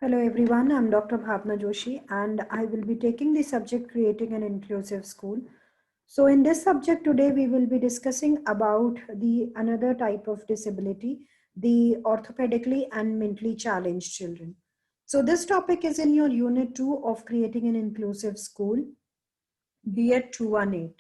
Hello everyone, I'm Dr. Bhavna Joshi and I will be taking the subject creating an inclusive school. So in this subject today we will be discussing about the another type of disability, the orthopedically and mentally challenged children. So this topic is in your unit 2 of creating an inclusive school, BEd 218.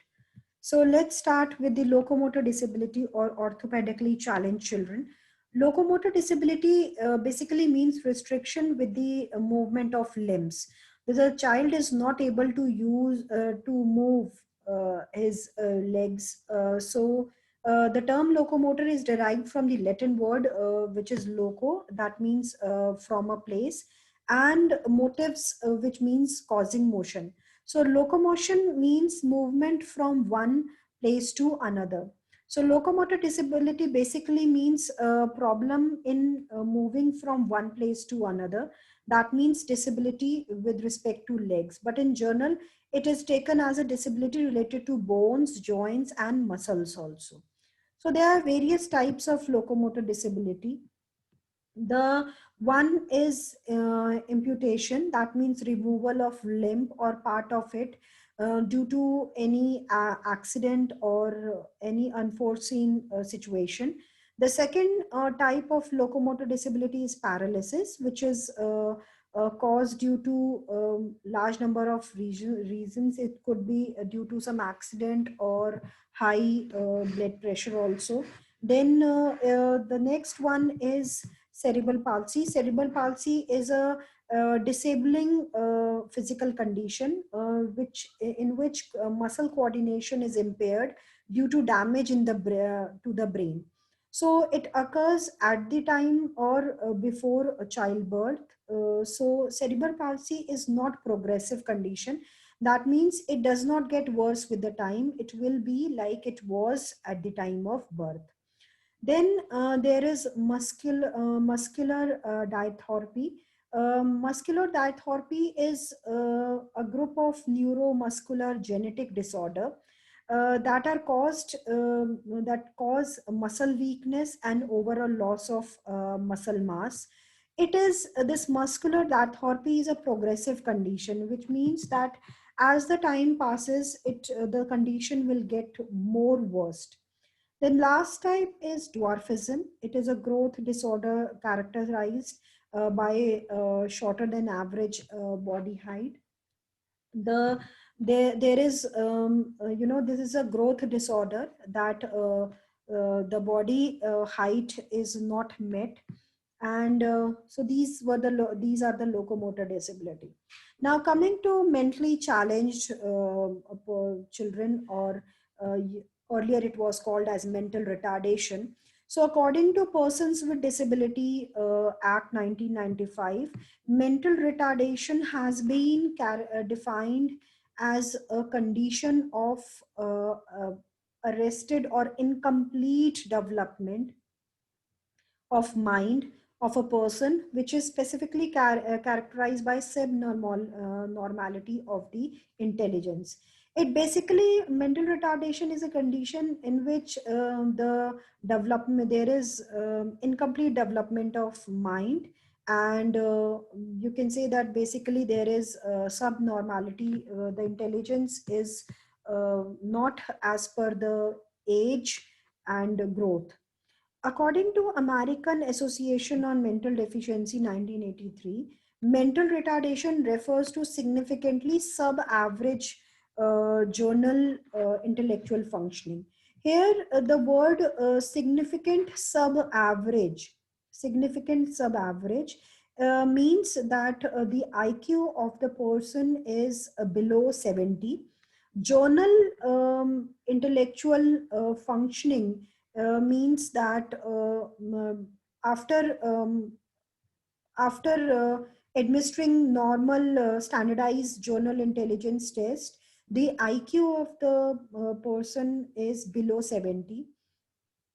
So let's start with the locomotor disability or orthopedically challenged children. Locomotor disability basically means restriction with the movement of limbs. The child is not able to use to move his legs. The term locomotor is derived from the Latin word which is loco, that means from a place, and motives, which means causing motion. So locomotion means movement from one place to another. So locomotor disability basically means a problem in moving from one place to another. That means disability with respect to legs. But in general, it is taken as a disability related to bones, joints, and muscles also. So there are various types of locomotor disability. The one is imputation, that means removal of limb or part of it due to any accident or any unforeseen situation. The second type of locomotor disability is paralysis, which is caused due to large number of reasons. It could be due to some accident or high blood pressure also. Then the next one is cerebral palsy. Cerebral palsy is a disabling physical condition in which muscle coordination is impaired due to damage in to the brain. So it occurs at the time or before a childbirth. So cerebral palsy is not progressive condition. That means it does not get worse with the time. It will be like it was at the time of birth. Then there is muscular diathropy. Muscular diathropy is a group of neuromuscular genetic disorder that cause muscle weakness and overall loss of muscle mass. It is this muscular diathropy is a progressive condition, which means that as the time passes, the condition will get more worst. Then last type is dwarfism. It is a growth disorder characterized by shorter than average body height. There is this is a growth disorder that the body height is not met, and so these are the locomotor disability. Now coming to mentally challenged children, or earlier it was called as mental retardation. So according to Persons with Disability Act 1995, mental retardation has been defined as a condition of arrested or incomplete development of mind of a person, which is specifically characterized by normality of the intelligence. It basically, mental retardation is a condition in which the development, there is incomplete development of mind, and you can say that basically there is subnormality. The intelligence is not as per the age and growth. According to American Association on Mental Deficiency 1983, mental retardation refers to significantly sub-average journal intellectual functioning. Here, the word significant sub-average means that the IQ of the person is below 70. Journal intellectual functioning means that after after administering normal standardized journal intelligence test, the IQ of the person is below 70,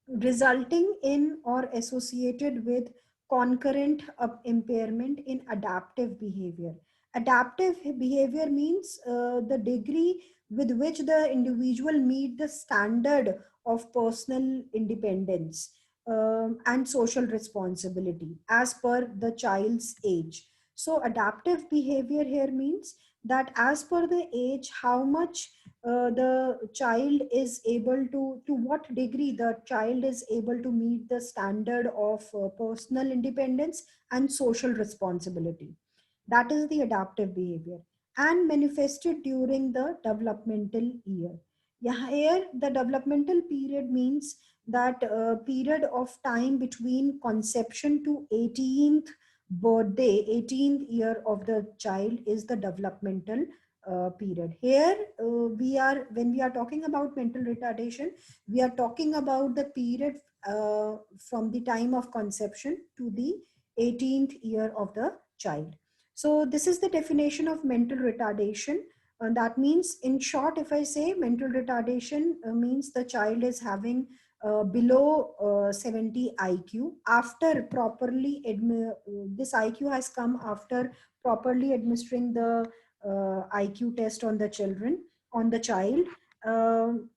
resulting in or associated with concurrent impairment in adaptive behavior. Adaptive behavior means the degree with which the individual meet the standard of personal independence and social responsibility as per the child's age. So adaptive behavior here means that as per the age, how much the child is able to what degree the child is able to meet the standard of personal independence and social responsibility. That is the adaptive behavior and manifested during the developmental year. Yeah, here the developmental period means that period of time between conception to 18th birthday, 18th year of the child is the developmental period. Here when we are talking about mental retardation, we are talking about the period from the time of conception to the 18th year of the child. So this is the definition of mental retardation. That means, in short, if I say mental retardation means the child is having below 70 IQ after properly, this IQ has come after properly administering the IQ test on the children, on the child, um,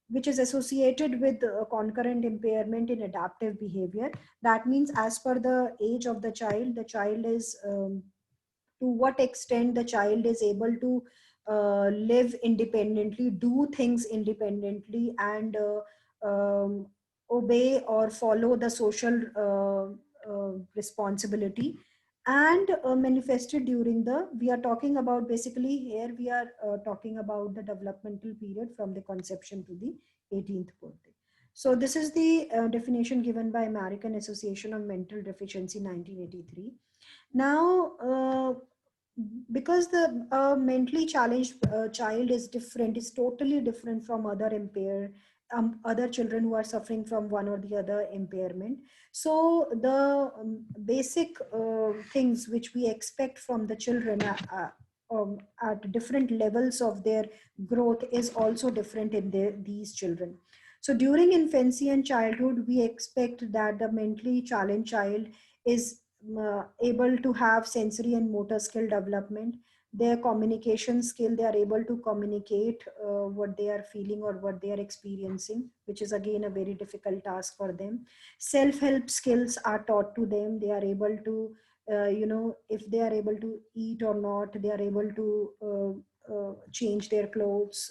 which is associated with concurrent impairment in adaptive behavior. That means as per the age of the child is to what extent the child is able to live independently, do things independently, and obey or follow the social responsibility, and manifested during the, we are talking about, basically here we are talking about the developmental period from the conception to the 18th birthday. So this is the definition given by American Association of Mental Deficiency 1983. Now, because the mentally challenged child is different, is totally different from other impaired, other children who are suffering from one or the other impairment. So the basic things which we expect from the children at different levels of their growth is also different in these children. So during infancy and childhood, we expect that the mentally challenged child is able to have sensory and motor skill development, their communication skill, they are able to communicate what they are feeling or what they are experiencing, which is again a very difficult task for them. Self-help skills are taught to them. They are able to if they are able to eat or not, they are able to change their clothes,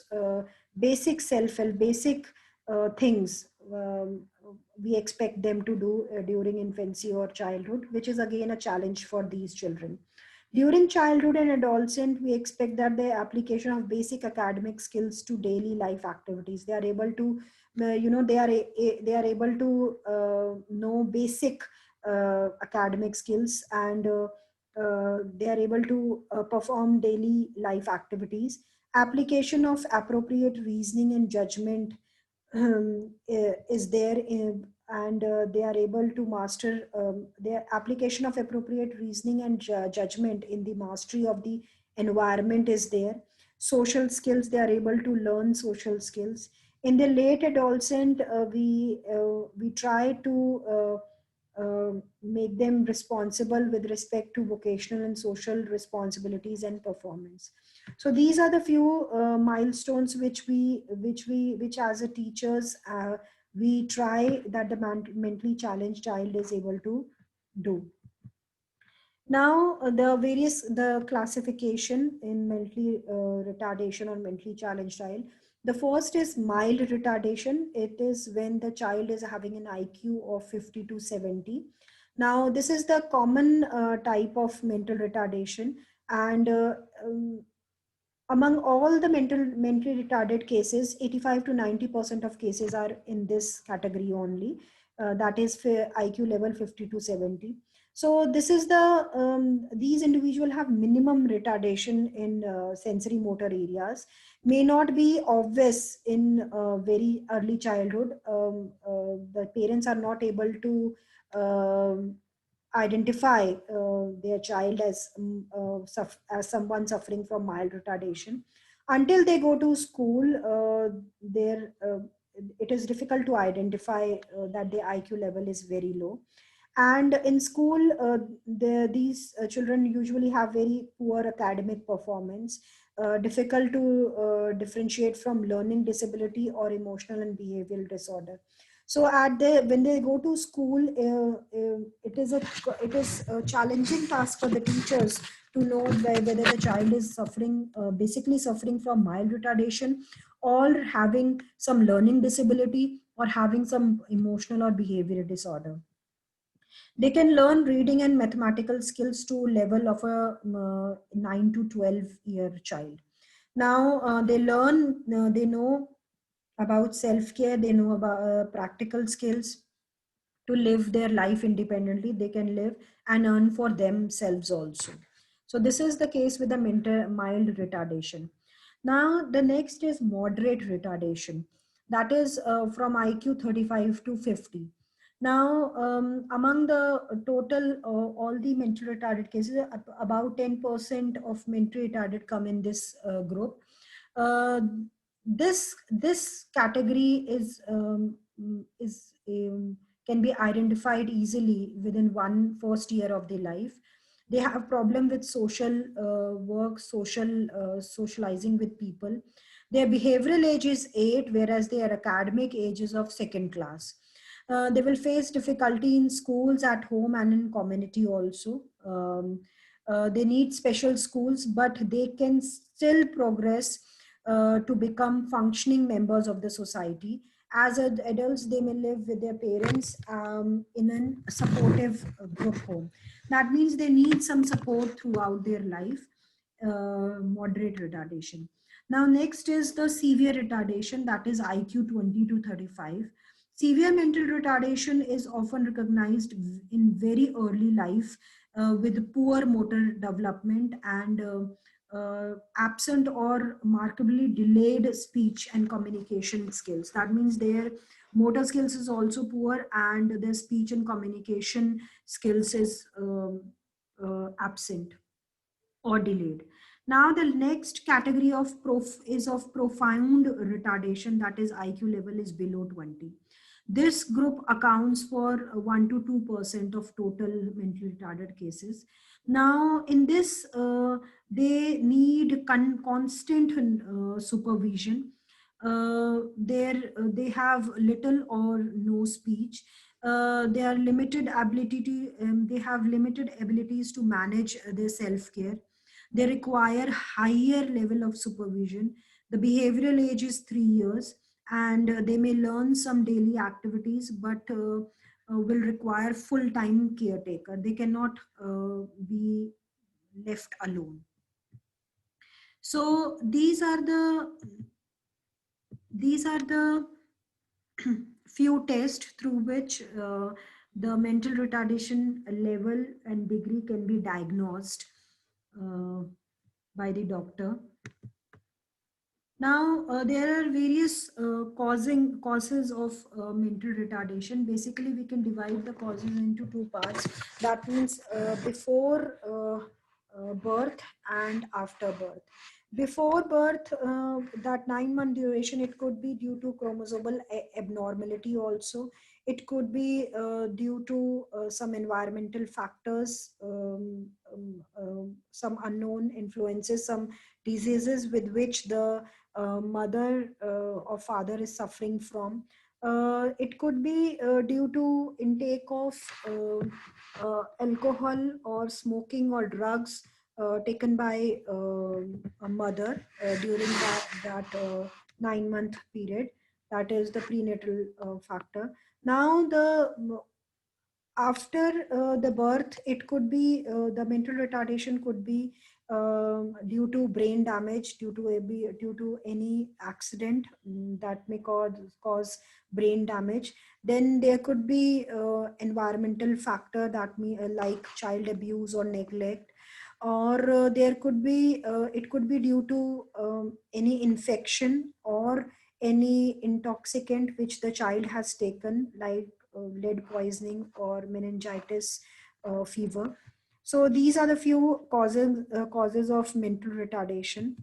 basic self-help, basic things we expect them to do during infancy or childhood, which is again a challenge for these children. During childhood and adolescent, we expect that the application of basic academic skills to daily life activities, they are able to, they are able to know basic academic skills, and they are able to perform daily life activities. Application of appropriate reasoning and judgment is there and they are able to master their application of appropriate reasoning and judgment in the mastery of the environment is there. Social skills, they are able to learn social skills. In the late adolescent, we try to make them responsible with respect to vocational and social responsibilities and performance. So these are the few milestones which as a teachers we try that the mentally challenged child is able to do. Now the classification in mentally retardation or mentally challenged child. The first is mild retardation. It is when the child is having an IQ of 50 to 70. Now this is the common type of mental retardation, and among all the mentally retarded cases, 85 to 90% of cases are in this category only. That is for IQ level 50 to 70. So this is the these individuals have minimum retardation in sensory motor areas. May not be obvious in very early childhood. The parents are not able to um, identify their child as as someone suffering from mild retardation until they go to school. It is difficult to identify that the IQ level is very low, and in school these children usually have very poor academic performance, difficult to differentiate from learning disability or emotional and behavioral disorder. So when they go to school, it is a challenging task for the teachers to know whether the child is suffering, basically suffering from mild retardation, or having some learning disability, or having some emotional or behavioral disorder. They can learn reading and mathematical skills to level of a 9 to 12-year child. Now they know about self-care, they know about practical skills to live their life independently. They can live and earn for themselves also. So this is the case with the mild retardation. Now the next is moderate retardation, that is from IQ 35 to 50. Now among the total all the mental retarded cases, about 10% of mentally retarded come in this group. uh, this category is can be identified easily within one first year of their life. They have problem with social work, socializing with people. Their behavioral age is 8, whereas their academic age is of second class. They will face difficulty in schools, at home, and in community also. They need special schools, but they can still progress to become functioning members of the society. As adults, they may live with their parents in a supportive group home. That means they need some support throughout their life. Moderate retardation. Now next is the severe retardation, that is IQ 20 to 35. Severe mental retardation is often recognized in very early life with poor motor development and absent or markedly delayed speech and communication skills. That means their motor skills is also poor, and their speech and communication skills is absent or delayed. Now the next category of is of profound retardation, that is IQ level is below 20. This group accounts for 1 to 2% of total mentally retarded cases. Now in this, they need constant supervision. They have little or no speech. They are limited ability to, they have limited abilities to manage their self care. They require higher level of supervision. The behavioral age is 3 years, and they may learn some daily activities, but will require full-time caretaker. They cannot be left alone. So these are the few tests through which the mental retardation level and degree can be diagnosed uh, by the doctor. Now, there are various causes of mental retardation. Basically, we can divide the causes into two parts. That means before birth and after birth. Before birth, that 9 month duration, it could be due to chromosomal abnormality also. It could be due to some environmental factors, some unknown influences, some diseases with which the mother or father is suffering from. It could be due to intake of alcohol or smoking or drugs taken by a mother during that 9 month period. That is the prenatal factor. Now the after the birth, it could be the mental retardation could be due to brain damage, due to any accident that may cause brain damage. Then there could be environmental factor, that may like child abuse or neglect, or there could be it could be due to any infection or any intoxicant which the child has taken, like lead poisoning or meningitis fever. So these are the few causes of mental retardation.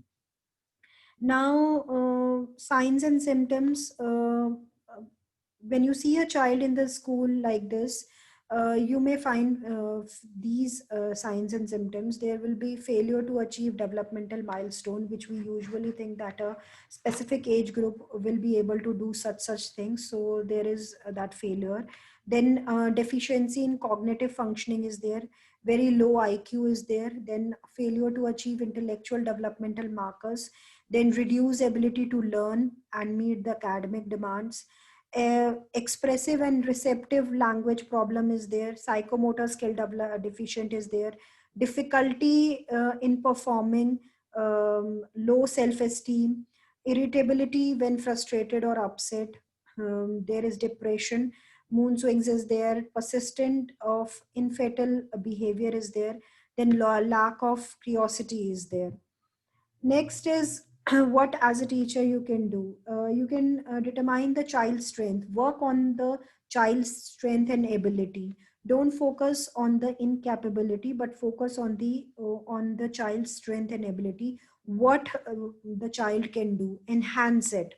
Now, signs and symptoms. When you see a child in the school like this, you may find these signs and symptoms. There will be failure to achieve developmental milestone, which we usually think that a specific age group will be able to do such things. So there is that failure. Then deficiency in cognitive functioning is there. Very low IQ is there. Then failure to achieve intellectual developmental markers. Then reduced ability to learn and meet the academic demands. Expressive and receptive language problem is there. Psychomotor skill deficient is there. Difficulty in performing, low self-esteem, irritability when frustrated or upset. There is depression, mood swings is there, persistent of infantile behavior is there, then lack of curiosity is there. Next is what as a teacher you can do. You can determine the child's strength, work on the child's strength and ability. Don't focus on the incapability, but focus on the child's strength and ability. What the child can do, enhance it.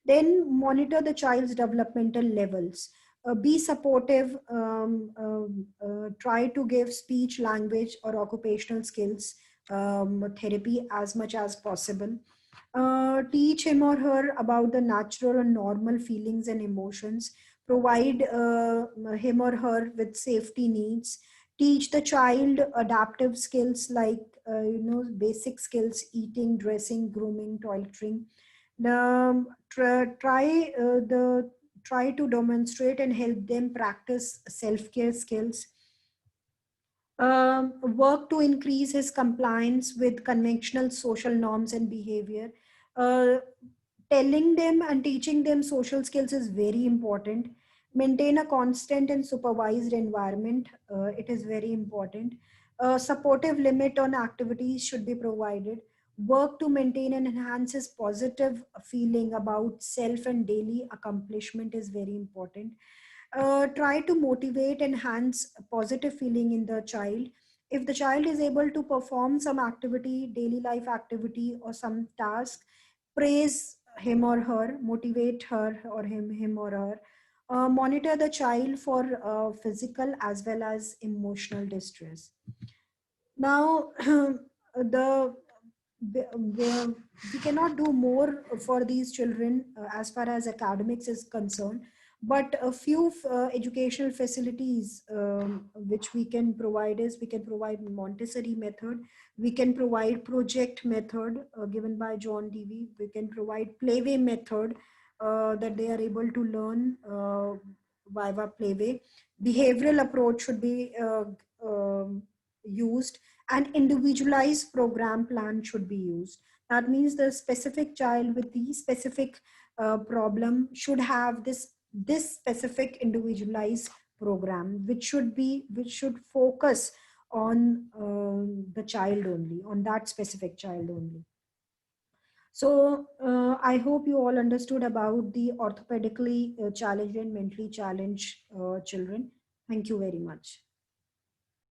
Then monitor the child's developmental levels. Be supportive. Try to give speech, language, or occupational skills therapy as much as possible. Teach him or her about the natural and normal feelings and emotions. Provide him or her with safety needs. Teach the child adaptive skills like basic skills: eating, dressing, grooming, toileting. Try to demonstrate and help them practice self-care skills. Work to increase his compliance with conventional social norms and behavior. Uh, Telling them and teaching them social skills is very important. Maintain a constant and supervised environment. It is very important. A supportive limit on activities should be provided. Work to maintain and enhance his positive feeling about self and daily accomplishment is very important. Try to motivate, enhance positive feeling in the child. If the child is able to perform some activity, daily life activity, or some task, praise him or her, motivate her or him or her. Monitor the child for physical as well as emotional distress. Now, the we cannot do more for these children as far as academics is concerned, but a few educational facilities which we can provide is we can provide Montessori method, we can provide project method given by John Dewey, we can provide playway method that they are able to learn via playway. Behavioral approach should be used, and individualized program plan should be used. That means the specific child with the specific problem should have this specific individualized program, which should focus on the child only, on that specific child only. So I hope you all understood about the orthopedically challenged and mentally challenged children. Thank you very much.